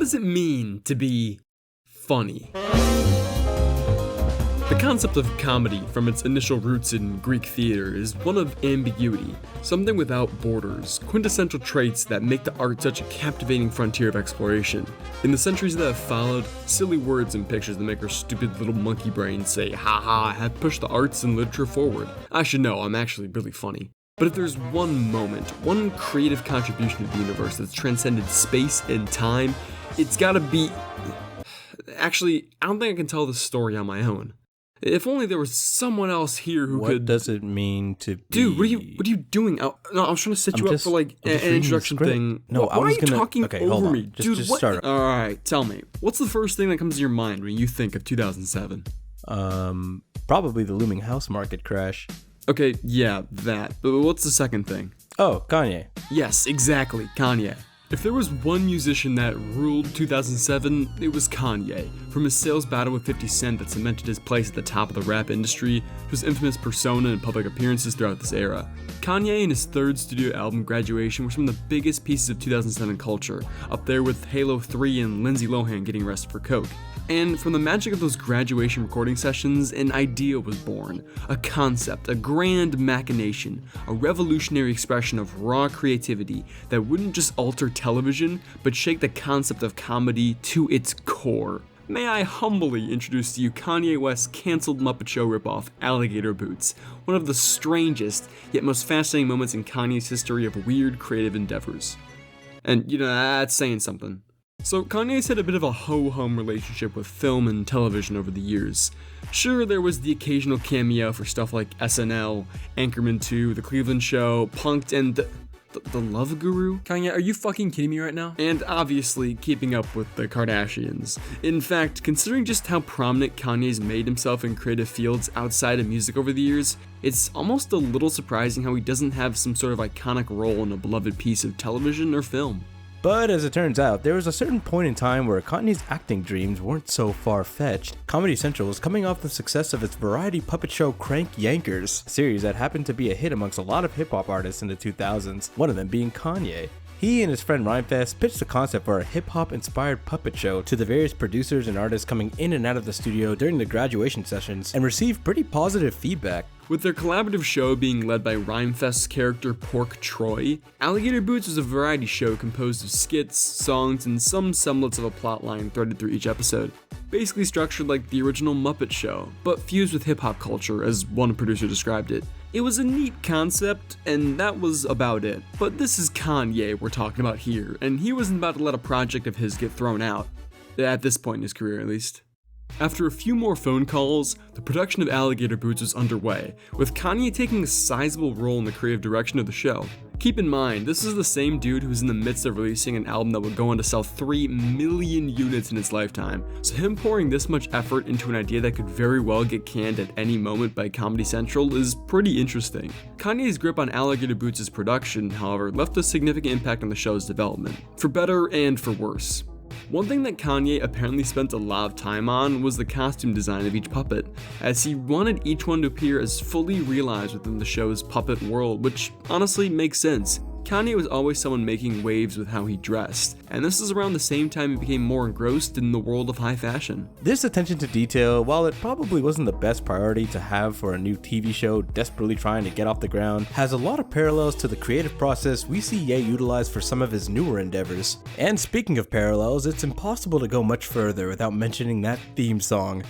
does it mean to be funny? The concept of comedy, from its initial roots in Greek theater, is one of ambiguity, something without borders, quintessential traits that make the art such a captivating frontier of exploration. In the centuries that have followed, silly words and pictures that make our stupid little monkey brains say, haha, have pushed the arts and literature forward. I should know, I'm actually really funny. But if there's one moment, one creative contribution to the universe that's transcended space and time, it's gotta be... Actually, I don't think I can tell this story on my own. If only there was someone else here who could... What does it mean to be... Dude, what are you doing? No, I was trying to set you up for like an introduction thing. No, why are you talking over me? Dude, just start. Alright, tell me. What's the first thing that comes to your mind when you think of 2007? Probably the looming house market crash. Okay, yeah, that. But what's the second thing? Oh, Kanye. Yes, exactly, Kanye. If there was one musician that ruled 2007, it was Kanye. From his sales battle with 50 Cent that cemented his place at the top of the rap industry, to his infamous persona and public appearances throughout this era. Kanye and his third studio album, Graduation, were some of the biggest pieces of 2007 culture, up there with Halo 3 and Lindsay Lohan getting arrested for coke. And from the magic of those graduation recording sessions, an idea was born. A concept, a grand machination, a revolutionary expression of raw creativity that wouldn't just alter television, but shake the concept of comedy to its core. May I humbly introduce to you Kanye West's cancelled Muppet Show ripoff, Alligator Boots, one of the strangest, yet most fascinating moments in Kanye's history of weird creative endeavors. And, that's saying something. So Kanye's had a bit of a ho-hum relationship with film and television over the years. Sure, there was the occasional cameo for stuff like SNL, Anchorman 2, The Cleveland Show, Punk'd, and the Love Guru? Kanye, are you fucking kidding me right now? And obviously, keeping up with the Kardashians. In fact, considering just how prominent Kanye's made himself in creative fields outside of music over the years, it's almost a little surprising how he doesn't have some sort of iconic role in a beloved piece of television or film. But as it turns out, there was a certain point in time where Kanye's acting dreams weren't so far-fetched. Comedy Central was coming off the success of its variety puppet show Crank Yankers, a series that happened to be a hit amongst a lot of hip-hop artists in the 2000s, one of them being Kanye. He and his friend Rhymefest pitched the concept for a hip-hop inspired puppet show to the various producers and artists coming in and out of the studio during the graduation sessions, and received pretty positive feedback. With their collaborative show being led by Rhymefest's character Pork Troy, Alligator Boots was a variety show composed of skits, songs, and some semblance of a plotline threaded through each episode. Basically structured like the original Muppet Show, but fused with hip-hop culture, as one producer described it. It was a neat concept, and that was about it. But this is Kanye we're talking about here, and he wasn't about to let a project of his get thrown out. At this point in his career, at least. After a few more phone calls, the production of Alligator Boots was underway, with Kanye taking a sizable role in the creative direction of the show. Keep in mind, this is the same dude who was in the midst of releasing an album that would go on to sell 3 million units in its lifetime, so him pouring this much effort into an idea that could very well get canned at any moment by Comedy Central is pretty interesting. Kanye's grip on Alligator Boots' production, however, left a significant impact on the show's development, for better and for worse. One thing that Kanye apparently spent a lot of time on was the costume design of each puppet, as he wanted each one to appear as fully realized within the show's puppet world, which honestly makes sense. Kanye was always someone making waves with how he dressed, and this is around the same time he became more engrossed in the world of high fashion. This attention to detail, while it probably wasn't the best priority to have for a new TV show desperately trying to get off the ground, has a lot of parallels to the creative process we see Ye utilize for some of his newer endeavors. And speaking of parallels, it's impossible to go much further without mentioning that theme song.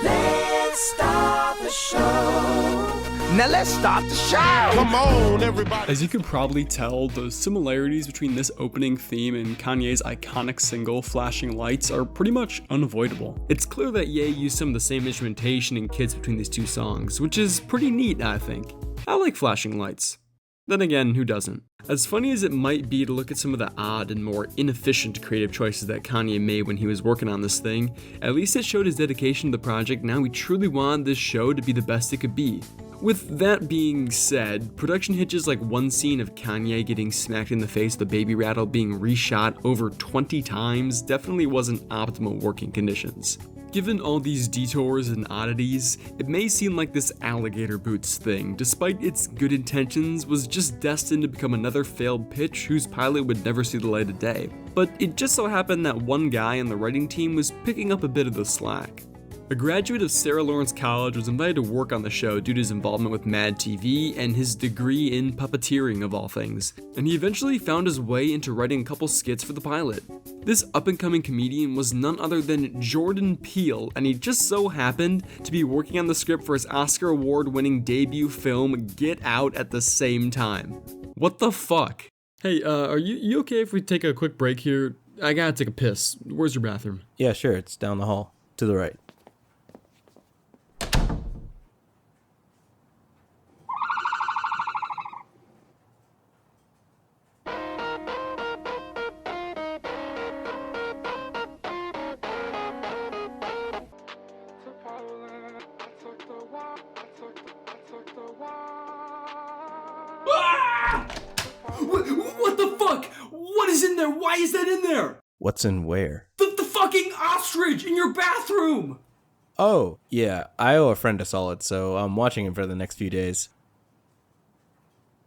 Let's start the show. Now let's start the show! Come on, everybody! As you can probably tell, the similarities between this opening theme and Kanye's iconic single, Flashing Lights, are pretty much unavoidable. It's clear that Ye used some of the same instrumentation and kits between these two songs, which is pretty neat, I think. I like Flashing Lights. Then again, who doesn't? As funny as it might be to look at some of the odd and more inefficient creative choices that Kanye made when he was working on this thing, at least it showed his dedication to the project. Now he truly wanted this show to be the best it could be. With that being said, production hitches like one scene of Kanye getting smacked in the face with a baby rattle being reshot over 20 times definitely wasn't optimal working conditions. Given all these detours and oddities, it may seem like this Alligator Boots thing, despite its good intentions, was just destined to become another failed pitch whose pilot would never see the light of day. But it just so happened that one guy on the writing team was picking up a bit of the slack. A graduate of Sarah Lawrence College was invited to work on the show due to his involvement with Mad TV and his degree in puppeteering of all things, and he eventually found his way into writing a couple skits for the pilot. This up-and-coming comedian was none other than Jordan Peele, and he just so happened to be working on the script for his Oscar award-winning debut film Get Out at the same time. What the fuck? Hey, are you okay if we take a quick break here? I gotta take a piss. Where's your bathroom? Yeah, sure, it's down the hall, to the right. What the fuck? What is in there? Why is that in there? What's in where? The fucking ostrich in your bathroom! Oh, yeah, I owe a friend a solid, so I'm watching him for the next few days.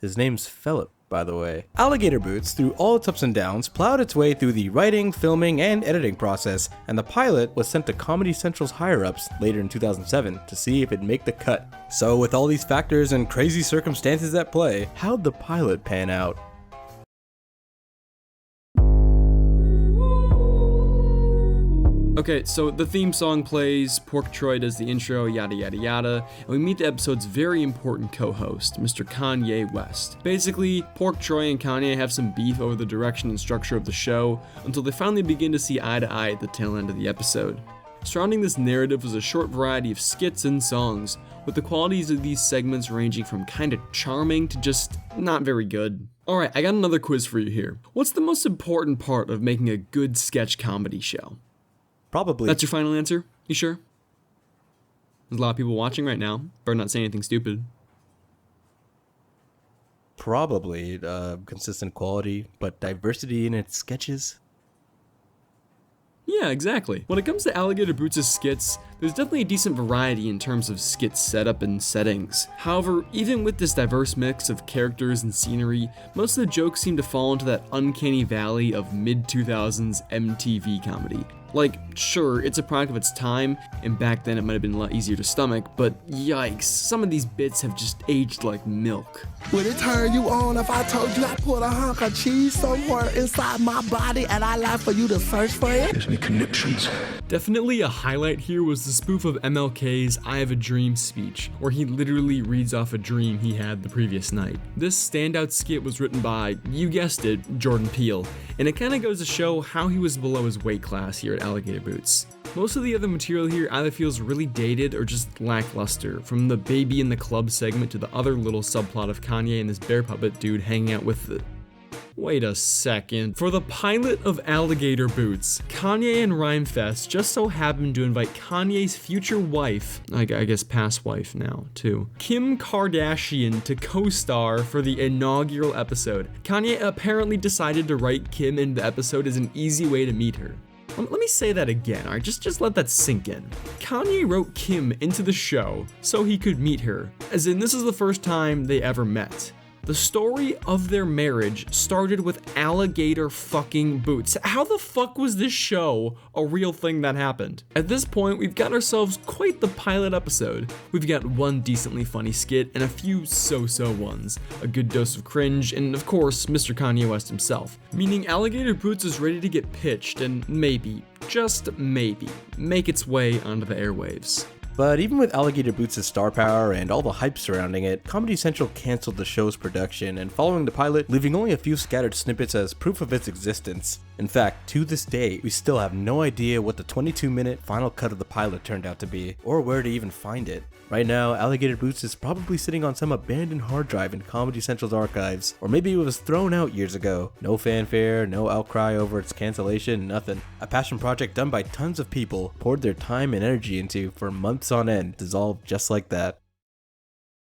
His name's Philip, by the way. Alligator Boots, through all its ups and downs, plowed its way through the writing, filming, and editing process, and the pilot was sent to Comedy Central's higher-ups later in 2007 to see if it'd make the cut. So with all these factors and crazy circumstances at play, how'd the pilot pan out? Okay, so the theme song plays, Pork Troy does the intro, yada yada yada, and we meet the episode's very important co-host, Mr. Kanye West. Basically, Pork Troy and Kanye have some beef over the direction and structure of the show, until they finally begin to see eye to eye at the tail end of the episode. Surrounding this narrative was a short variety of skits and songs, with the qualities of these segments ranging from kinda charming to just not very good. Alright, I got another quiz for you here. What's the most important part of making a good sketch comedy show? Probably. That's your final answer? You sure? There's a lot of people watching right now. Better not say anything stupid. Probably consistent quality, but diversity in its sketches. Yeah, exactly. When it comes to Alligator Boots' skits, there's definitely a decent variety in terms of skit setup and settings. However, even with this diverse mix of characters and scenery, most of the jokes seem to fall into that uncanny valley of mid-2000s MTV comedy. Like, sure, it's a product of its time, and back then it might have been a lot easier to stomach, but yikes, some of these bits have just aged like milk. Would it turn you on if I told you I put a hunk of cheese somewhere inside my body and I like for you to search for it? Gives me conniptions. Definitely a highlight here was the spoof of MLK's I Have a Dream speech, where he literally reads off a dream he had the previous night. This standout skit was written by, you guessed it, Jordan Peele, and it kinda goes to show how he was below his weight class here at Alligator Boots. Most of the other material here either feels really dated or just lackluster, from the baby in the club segment to the other little subplot of Kanye and this bear puppet dude hanging out with the... Wait a second. For the pilot of Alligator Boots, Kanye and Rhymefest just so happened to invite Kanye's future wife, I guess past wife now, too, Kim Kardashian, to co-star for the inaugural episode. Kanye apparently decided to write Kim into the episode as an easy way to meet her. Let me say that again, alright? Just let that sink in. Kanye wrote Kim into the show so he could meet her, as in this is the first time they ever met. The story of their marriage started with Alligator fucking Boots. How the fuck was this show a real thing that happened? At this point, we've got ourselves quite the pilot episode. We've got one decently funny skit and a few so-so ones, a good dose of cringe, and of course, Mr. Kanye West himself. Meaning Alligator Boots is ready to get pitched and maybe, just maybe, make its way onto the airwaves. But even with Alligator Boots' star power and all the hype surrounding it, Comedy Central canceled the show's production and following the pilot, leaving only a few scattered snippets as proof of its existence. In fact, to this day, we still have no idea what the 22-minute final cut of the pilot turned out to be, or where to even find it. Right now, Alligator Boots is probably sitting on some abandoned hard drive in Comedy Central's archives, or maybe it was thrown out years ago. No fanfare, no outcry over its cancellation, nothing. A passion project done by tons of people, poured their time and energy into for months on end, dissolved just like that.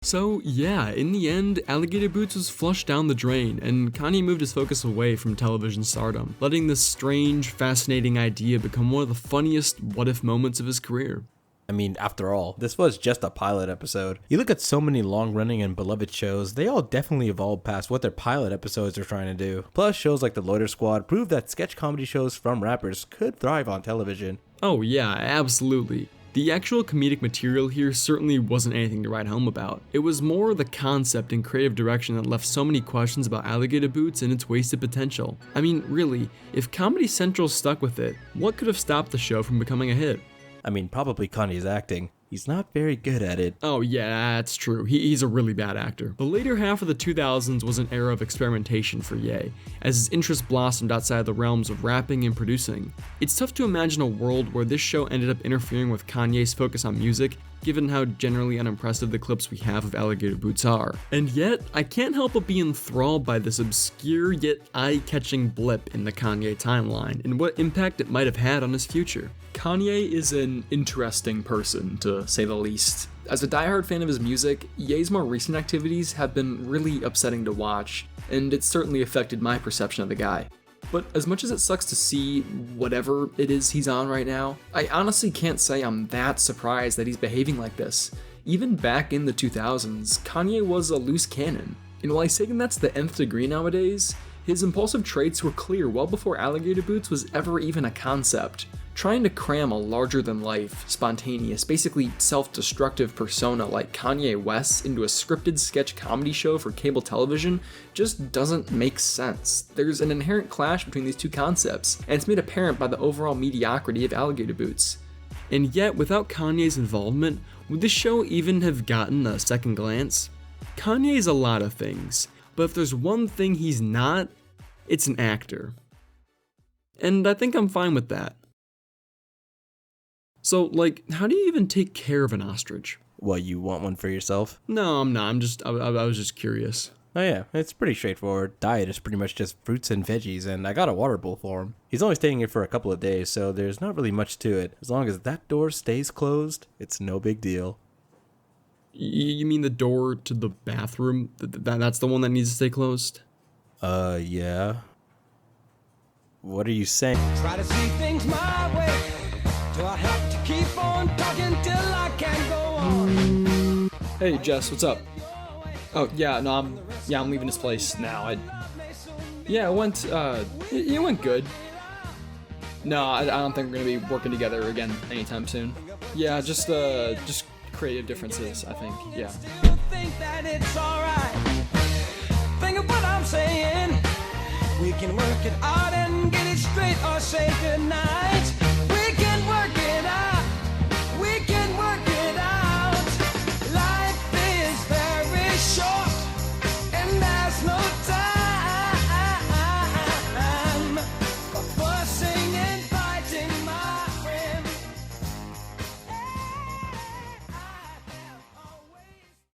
So yeah, in the end, Alligator Boots was flushed down the drain, and Kanye moved his focus away from television stardom, letting this strange, fascinating idea become one of the funniest what-if moments of his career. I mean, after all, this was just a pilot episode. You look at so many long-running and beloved shows, they all definitely evolved past what their pilot episodes are trying to do. Plus, shows like The Loiter Squad prove that sketch comedy shows from rappers could thrive on television. Oh yeah, absolutely. The actual comedic material here certainly wasn't anything to write home about. It was more the concept and creative direction that left so many questions about Alligator Boots and its wasted potential. I mean, really, if Comedy Central stuck with it, what could have stopped the show from becoming a hit? I mean, probably Kanye's acting. He's not very good at it. Oh yeah, that's true. He's a really bad actor. The later half of the 2000s was an era of experimentation for Ye, as his interest blossomed outside the realms of rapping and producing. It's tough to imagine a world where this show ended up interfering with Kanye's focus on music, given how generally unimpressive the clips we have of Alligator Boots are. And yet, I can't help but be enthralled by this obscure yet eye-catching blip in the Kanye timeline, and what impact it might have had on his future. Kanye is an interesting person, to say the least. As a diehard fan of his music, Ye's more recent activities have been really upsetting to watch, and it's certainly affected my perception of the guy. But as much as it sucks to see whatever it is he's on right now, I honestly can't say I'm that surprised that he's behaving like this. Even back in the 2000s, Kanye was a loose cannon. And while I say that's the nth degree nowadays, his impulsive traits were clear well before Alligator Boots was ever even a concept. Trying to cram a larger-than-life, spontaneous, basically self-destructive persona like Kanye West into a scripted sketch comedy show for cable television just doesn't make sense. There's an inherent clash between these two concepts, and it's made apparent by the overall mediocrity of Alligator Boots. And yet, without Kanye's involvement, would this show even have gotten a second glance? Kanye's a lot of things, but if there's one thing he's not, it's an actor. And I think I'm fine with that. So, like, how do you even take care of an ostrich? What, you want one for yourself? No, I'm not. I was just curious. Oh yeah, it's pretty straightforward. Diet is pretty much just fruits and veggies, and I got a water bowl for him. He's only staying here for a couple of days, so there's not really much to it. As long as that door stays closed, it's no big deal. You mean the door to the bathroom? That's the one that needs to stay closed? Yeah. What are you saying? Try to see things my way. Do I have to keep on talking till I can't go on? Hey Jess, what's up? Oh yeah, no, I'm leaving this place now. It went good. No, I don't think we're gonna be working together again anytime soon. Yeah, just creative differences, I think. Yeah. Still think that it's alright. Think of what I'm saying. We can work it out and get it straight or say goodnight.